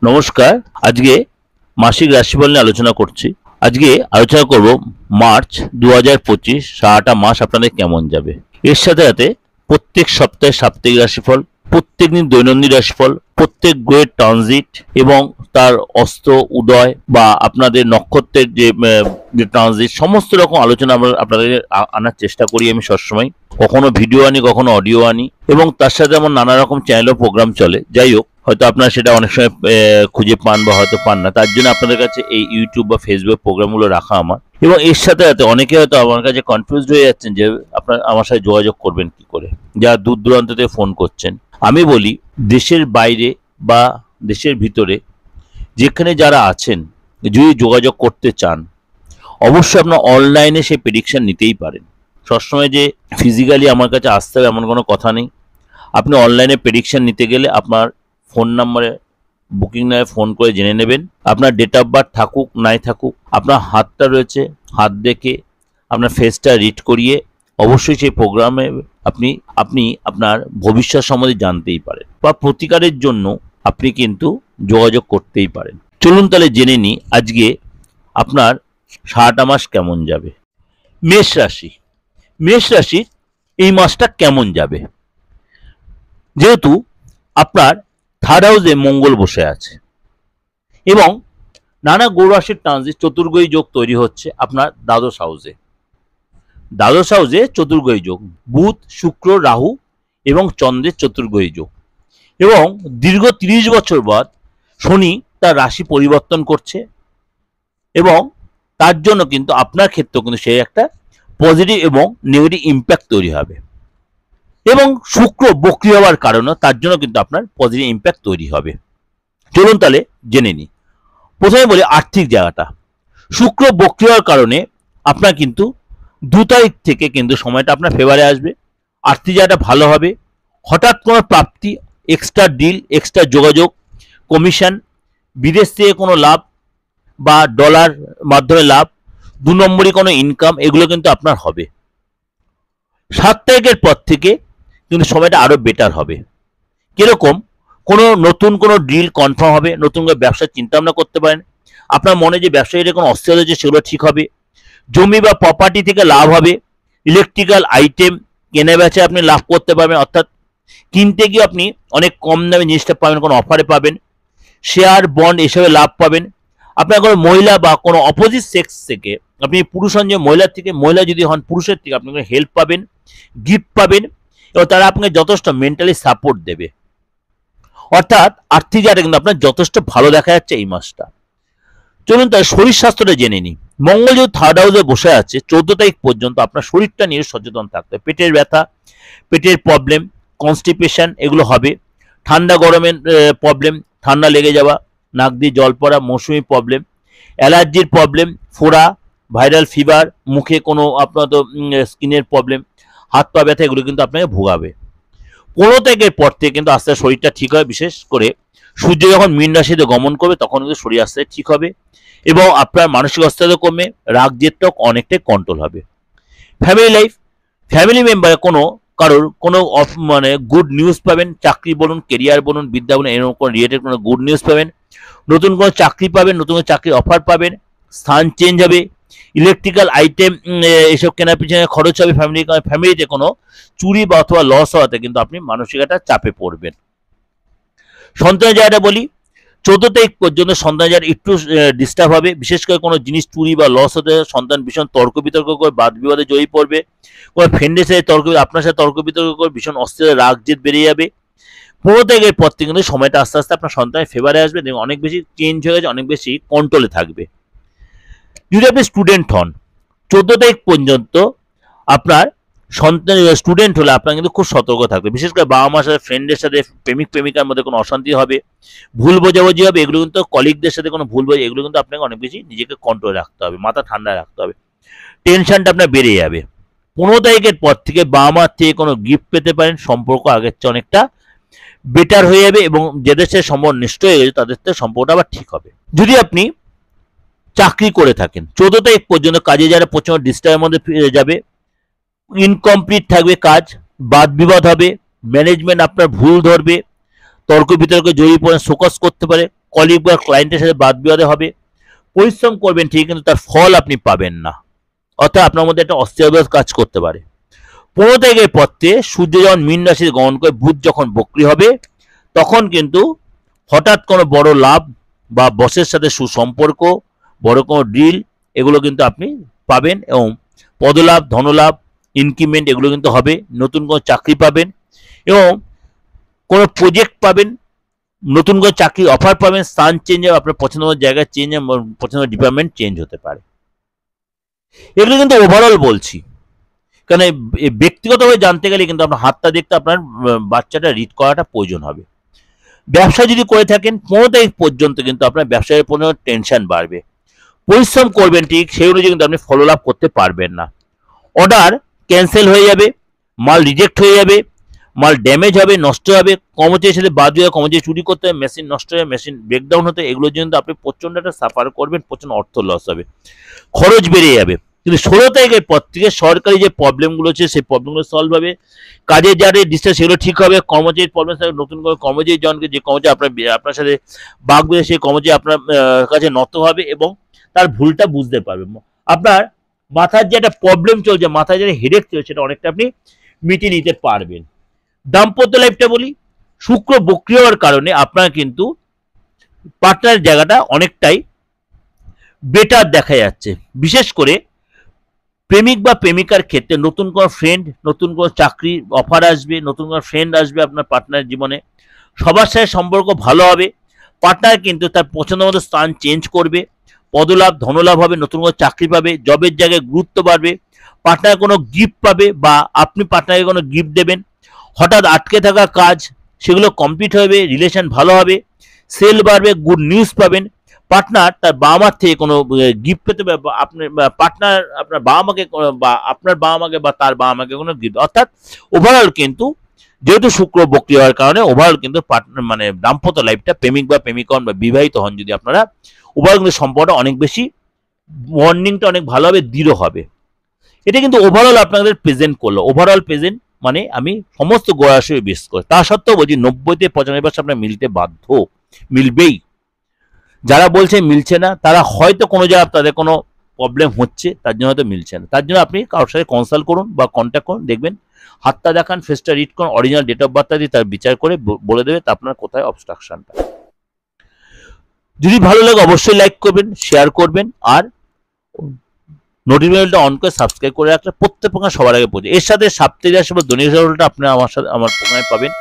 নমস্কার। আজকে মাসিক রাশিফল নিয়ে আলোচনা করছি। আজকে আলোচনা করব মার্চ 2025 সারাটা মাস আপনাদের কেমন যাবে। এর সাথে সাথে প্রত্যেক সপ্তাহে সাপ্তাহিক রাশিফল, প্রত্যেক দিন দৈনন্দিন রাশিফল, প্রত্যেক গ্রহের ট্রানজিট এবং তার অস্ত উদয় বা আপনাদের নক্ষত্রের যে ট্রানজিট, সমস্ত রকম আলোচনা আমরা আপনাদের আনার চেষ্টা করি আমি সবসময়। কখনো ভিডিও আনি, কখনো অডিও আনি, এবং তার সাথে আমার নানা রকম চ্যানেলও প্রোগ্রাম চলে। যাই হোক, হয়তো আপনারা সেটা অনেক সময় খুঁজে পান বা হয়তো পান না, তার জন্য আপনাদের কাছে এই ইউটিউব বা ফেসবুক প্রোগ্রামগুলো রাখা আমার। এবং এর সাথে সাথে অনেকে হয়তো আমার কাছে কনফিউজড হয়ে যাচ্ছেন যে আপনার আমার সাথে যোগাযোগ করবেন কি করে, যারা দূর দূরান্ত থেকে ফোন করছেন। আমি বলি, দেশের বাইরে বা দেশের ভিতরে যেখানে যারা আছেন, যদি যোগাযোগ করতে চান, অবশ্যই আপনার অনলাইনে সেই প্রেডিকশন নিতেই পারেন। সবসময় যে ফিজিক্যালি আমার কাছে আসতে হবে এমন কোনো কথা নেই। আপনি অনলাইনে প্রেডিকশন নিতে গেলে আপনার ফোন নাম্বারে বুকিং নয় ফোন করে জেনে নেবেন। আপনার ডেট অফ বার্থ থাকুক নাই থাকুক, আপনার হাতটা রয়েছে, হাত দেখে আপনার ফেসটা রিড করিয়ে অবশ্যই সেই প্রোগ্রামে আপনি আপনার ভবিষ্যৎ সম্বন্ধে জানতেই পারেন, বা প্রতিকারের জন্য আপনি কিন্তু যোগাযোগ করতেই পারেন। চলুন তাহলে জেনে নিই আজকে আপনার সারাটা মাস কেমন যাবে। মেষ রাশি। মেষ রাশির এই মাসটা কেমন যাবে, যেহেতু আপনার থার্ড হাউসে মঙ্গল বসে আছে এবং নানা গ্রহ রাশির ট্রানজিট চতুর্গ্রহী যোগ তৈরি হচ্ছে আপনার দ্বাদশ হাউসে। দ্বাদশ হাউসে চতুর্গ্রহী যোগ, বুধ শুক্র রাহু এবং চন্দ্রের চতুর্গ্রহী যোগ, এবং দীর্ঘ 30 বছর বাদ শনি তার রাশি পরিবর্তন করছে, এবং তার জন্য কিন্তু আপনার ক্ষেত্রেও কিন্তু সেই একটা পজিটিভ এবং নেগেটিভ ইম্প্যাক্ট তৈরি হবে। এবং শুক্র বক্রী হওয়ার কারণে তার জন্য কিন্তু আপনার পজিটিভ ইম্প্যাক্ট তৈরি হবে। চলুন তাহলে জেনে নিই। প্রথমে বলি আর্থিক জায়গাটা। শুক্র বক্রী হওয়ার কারণে আপনার কিন্তু 2 তারিখ থেকে কিন্তু সময়টা আপনার ফেভারে আসবে। আর্থিক জায়গাটা ভালো হবে। হঠাৎ কোনো প্রাপ্তি, এক্সট্রা ডিল, এক্সট্রা যোগাযোগ, কমিশন, বিদেশ থেকে কোনো লাভ বা ডলার মাধ্যমে লাভ, 2 নম্বরই কোনো ইনকাম, এগুলো কিন্তু আপনার হবে। 7 তারিখের পর থেকে কিন্তু সময়টা আরো বেটার হবে। কিরকম? নতুন কোনো ডিল কনফার্ম হবে, নতুন করে ব্যবসার চিন্তা ভাবনা করতে পারেন। আপনার মনে যে ব্যবসায়ীদের কোনো অস্থিরতা হচ্ছে সেগুলো ঠিক হবে। জমি বা প্রপার্টি থেকে লাভ হবে। ইলেকট্রিক্যাল আইটেম কেনা বেচা আপনি লাভ করতে পারবেন, অর্থাৎ কিনতে গিয়ে আপনি অনেক কম দামে জিনিসটা পাবেন, কোনো অফারে পাবেন। শেয়ার বন্ড এসবে লাভ পাবেন। আপনার কোনো মহিলা বা কোনো অপোজিট সেক্স থেকে, আপনি পুরুষ হন যে মহিলার থেকে, মহিলা যদি হন পুরুষের থেকে, আপনি হেল্প পাবেন, গিফট পাবেন, এবং তারা আপনাকে যথেষ্ট মেন্টালি সাপোর্ট দেবে। অর্থাৎ আর্থিক জায়গাটা কিন্তু আপনার যথেষ্ট ভালো দেখা যাচ্ছে এই মাসটা। চলুন তার শরীর স্বাস্থ্যটা জেনে নিই। মঙ্গল যেহেতু থার্ড হাউসে বসে আছে 14 তারিখ পর্যন্ত, আপনার শরীরটা নিয়ে সচেতন থাকতে হবে। পেটের ব্যথা, পেটের প্রবলেম, কনস্টিপেশন এগুলো হবে। ঠান্ডা গরমের প্রবলেম, ঠান্ডা লেগে যাওয়া, নাক দিয়ে জল পড়া, মৌসুমি প্রবলেম, অ্যালার্জির প্রবলেম, ফোড়া, ভাইরাল ফিভার, মুখে কোনো আপনার তো স্কিনের প্রবলেম, হাত পা ব্যথা, এগুলো কিন্তু আপনাকে ভোগাবে। 15 তারিখের পর থেকে কিন্তু আস্তে আস্তে শরীরটা ঠিক হয়। বিশেষ করে সূর্য যখন মীন রাশিতে গমন করবে তখন কিন্তু শরীর আস্তে আস্তে ঠিক হবে, এবং আপনার মানসিক অস্থিরতা কমে, রাগ জেদটাও অনেকটাই কন্ট্রোল হবে। ফ্যামিলি লাইফ, ফ্যামিলি মেম্বারে কারোর কোনো মানে গুড নিউজ পাবেন। চাকরি বলুন, কেরিয়ার বলুন, বিদ্যা বলুন, এরকম কোনো রিলেটেড কোনো গুড নিউজ পাবেন। নতুন কোনো চাকরি পাবেন, নতুন কোনো চাকরির অফার পাবেন। স্থান চেঞ্জ হবে। ইলেকট্রিক্যাল আইটেম এসব কেনার পিছনে খরচ হবে। ফ্যামিলিতে কোনো চুরি বা অথবা লস হওয়াতে কিন্তু আপনি মানসিক একটা চাপে পড়বেন। সন্তানের জায়গাটা বলি, 14 তারিখ পর্যন্ত সন্তানের জায়গাটা একটু ডিস্টার্ব হবে। বিশেষ করে কোনো জিনিস চুরি বা লস হতে সন্তান ভীষণ তর্ক বিতর্ক করে বাদ বিবাদে জড়িয়ে পড়বে। কোনো ফ্রেন্ডের সাথে আপনার সাথে তর্ক বিতর্ক করে ভীষণ অস্থির, রাগ জেদ বেড়ে যাবে। 15 তারিখের পর থেকে কিন্তু সময়টা আস্তে আস্তে আপনার সন্তানের ফেভারে আসবে, এবং অনেক বেশি চেঞ্জ হয়ে গেছে, অনেক বেশি কন্ট্রোলে থাকবে। যদি আপনি স্টুডেন্ট হন, 14 তারিখ পর্যন্ত আপনার সন্তান স্টুডেন্ট হলে আপনার কিন্তু খুব সতর্ক থাকবে। বিশেষ করে বাবা মার সাথে, ফ্রেন্ডের সাথে, প্রেমিক প্রেমিকার মধ্যে কোনো অশান্তি হবে, ভুল বোঝাবুঝি হবে, এগুলো কিন্তু কলিগদের সাথে কোনো ভুল বোঝা, এগুলো কিন্তু আপনাকে অনেক বেশি নিজেকে কন্ট্রোলে রাখতে হবে, মাথা ঠান্ডা রাখতে হবে। টেনশনটা আপনার বেড়ে যাবে। 15 তারিখের পর থেকে বাবা মার থেকে কোনো গিফট পেতে পারেন। সম্পর্ক আগের চেয়ে অনেকটা বেটার হয়ে যাবে, এবং যাদের সাথে সম্পর্ক নষ্ট হয়ে গেছে তাদের সাথে সম্পর্কটা আবার ঠিক হবে। যদি আপনি চাকরি করে থাকেন, 14 তারিখ পর্যন্ত কাজে যারা প্রচন্ড ডিস্টার্বের মধ্যে যাবে, ইনকমপ্লিট থাকবে কাজ, বাদ বিবাদ হবে, ম্যানেজমেন্ট আপনার ভুল ধরবে, তর্ক বিতর্কে জড়িয়ে পড়ে শোকস করতে পারে, কলিগ বা ক্লায়েন্টের সাথে বাদ বিবাদে হবে। পরিশ্রম করবেন ঠিক, কিন্তু তার ফল আপনি পাবেন না, অর্থাৎ আপনার মধ্যে একটা অস্থিরতা কাজ করতে পারে। 15 তারিখের পর থেকে সূর্য যখন মীন রাশিতে গমন করে, বুধ যখন বক্রী হবে, তখন কিন্তু হঠাৎ কোনো বড় লাভ বা বসের সাথে সুসম্পর্ক, বড় কোনো ডিল, এগুলো কিন্তু আপনি পাবেন, এবং পদলাভ, ধনলাভ, ইনক্রিমেন্ট এগুলো কিন্তু হবে। নতুন কোনো চাকরি পাবেন, এবং কোনো প্রজেক্ট পাবেন, নতুন করে চাকরি অফার পাবেন, স্থান চেঞ্জ হবে, আপনার পছন্দ মতো জায়গায় চেঞ্জ, পছন্দ ডিপার্টমেন্ট চেঞ্জ হতে পারে। এগুলো কিন্তু ওভারঅল বলছি, কারণ ব্যক্তিগতভাবে জানতে গেলে কিন্তু আপনার হাতটা দেখতে আপনার বাচ্চাটা রিড করাটা প্রয়োজন হবে। ব্যবসা যদি করে থাকেন 15 তারিখ পর্যন্ত কিন্তু আপনার ব্যবসায়ের কোনো টেনশন বাড়বে। পরিশ্রম করবেন ঠিক, সেই অনুযায়ী কিন্তু আপনি ফললাভ করতে পারবেন না। অর্ডার ক্যান্সেল হয়ে যাবে, মাল রিজেক্ট হয়ে যাবে, মাল ড্যামেজ হবে, নষ্ট হবে, কর্মচারীর সাথে বাদ দিয়ে কর্মচারী চুরি করতে হবে, মেশিন নষ্ট হবে, মেশিন ব্রেকডাউন হতে, এগুলোর জন্য আপনি প্রচণ্ড একটা সাফার করবেন, প্রচণ্ড অর্থ লস হবে, খরচ বেড়ে যাবে। কিন্তু 16 তারিখের পর থেকে সরকারি যে প্রবলেমগুলো আছে সেই প্রবলেমগুলো সলভ হবে, কাজের যাদের ডিস্টেন্স সেগুলো ঠিক হবে, কর্মচারীর প্রবলেম থাকে, নতুন করে কর্মচারী জনকে, যে কর্মচারী আপনার সাথে বাঘ বেঁধে সেই কর্মচারী আপনার কাছে নত হবে এবং তার ভুলটা বুঝতে পারবে। আপনার মাথার যে একটা প্রবলেম চলছে, মাথায় যে হেডেক চলছে, সেটা অনেকটা আপনি মিটিয়ে নিতে পারবেন। দাম্পত্য লাইফটা বলি, শুক্র বক্রী হওয়ার কারণে আপনার কিন্তু পার্টনার জায়গাটা অনেকটাই বেটার দেখা যাচ্ছে। বিশেষ করে প্রেমিক বা প্রেমিকার ক্ষেত্রে নতুন কোনো ফ্রেন্ড, নতুন কোনো চাকরি অফার আসবে, নতুন কোনো ফ্রেন্ড আসবে আপনার পার্টনার জীবনে, সবার সাথে সম্পর্ক ভালো হবে। পার্টনার কিন্তু তার পছন্দ মতো স্থান চেঞ্জ করবে, পদলাভ, ধনলাভ হবে, নতুন কোনো চাকরি পাবে, জবের জায়গায় গুরুত্ব বাড়বে, পার্টনার কোনো গিফট পাবে বা আপনি পার্টনারকে কোনো গিফট দেবেন, হঠাৎ আটকে থাকা কাজ সেগুলো কমপ্লিট হবে, রিলেশন ভালো হবে, সেল বাড়বে, গুড নিউজ পাবেন। পার্টনার তার বাবা মার থেকে কোনো গিফট পেতে পারে, আপনার পার্টনার আপনার বাবা মাকে বা আপনার বাবা মাকে বা তার বাবা মাকে কোনো গিফট, অর্থাৎ ওভারঅল কিন্তু যেহেতু শুক্র বক্রী হওয়ার কারণে ওভারঅল কিন্তু পার্টনার মানে দাম্পত্য লাইফটা, প্রেমিক বা প্রেমিকা হন বা বিবাহিত হন যদি আপনারা, ওভারঅল কিন্তু সম্পর্কটা অনেক বেশি, বন্ডিংটা অনেক ভালো হবে, দৃঢ় হবে। এটা কিন্তু ওভারঅল আপনাদের প্রেজেন্ট করলো। ওভারঅল প্রেজেন্ট মানে আমি সমস্ত গোড়াশয় বেশ করে, তা সত্ত্বেও বলছি 90 থেকে 95% আপনার মিলতে বাধ্য, মিলবেই। যারা বলছে মিলছে না, তারা হয়তো কোনো জায়গায় তাদের কোনো প্রবলেম হচ্ছে, তার জন্য হয়তো মিলছে না। তার জন্য আপনি কারোর সাথে কনসাল্ট করুন বা কন্ট্যাক্ট করুন, দেখবেন হাতটা দেখান, ফেসটা রিড করুন, অরিজিনাল ডেট অফ বার্থটা দিয়ে তার বিচার করে বলে দেবে আপনার কোথায় অবস্ট্রাকশনটা। যদি ভালো লাগে অবশ্যই লাইক করবেন, শেয়ার করবেন, আর নোটিফিকেশনটা অন করে সাবস্ক্রাইব করে রাখলে প্রত্যেক প্রকার সবার আগে পৌঁছে। এর সাথে সাপ্তাহিক রাশি বা দৈনিক রাশিফলটা আপনি আমার প্রোগ্রামে পাবেন।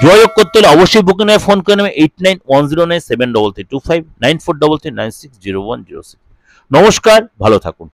যোগাযোগ করতে হলে অবশ্যই বুকিং এ ফোন করে নেবেন 8910973325 9433960106। নমস্কার, ভালো থাকুন।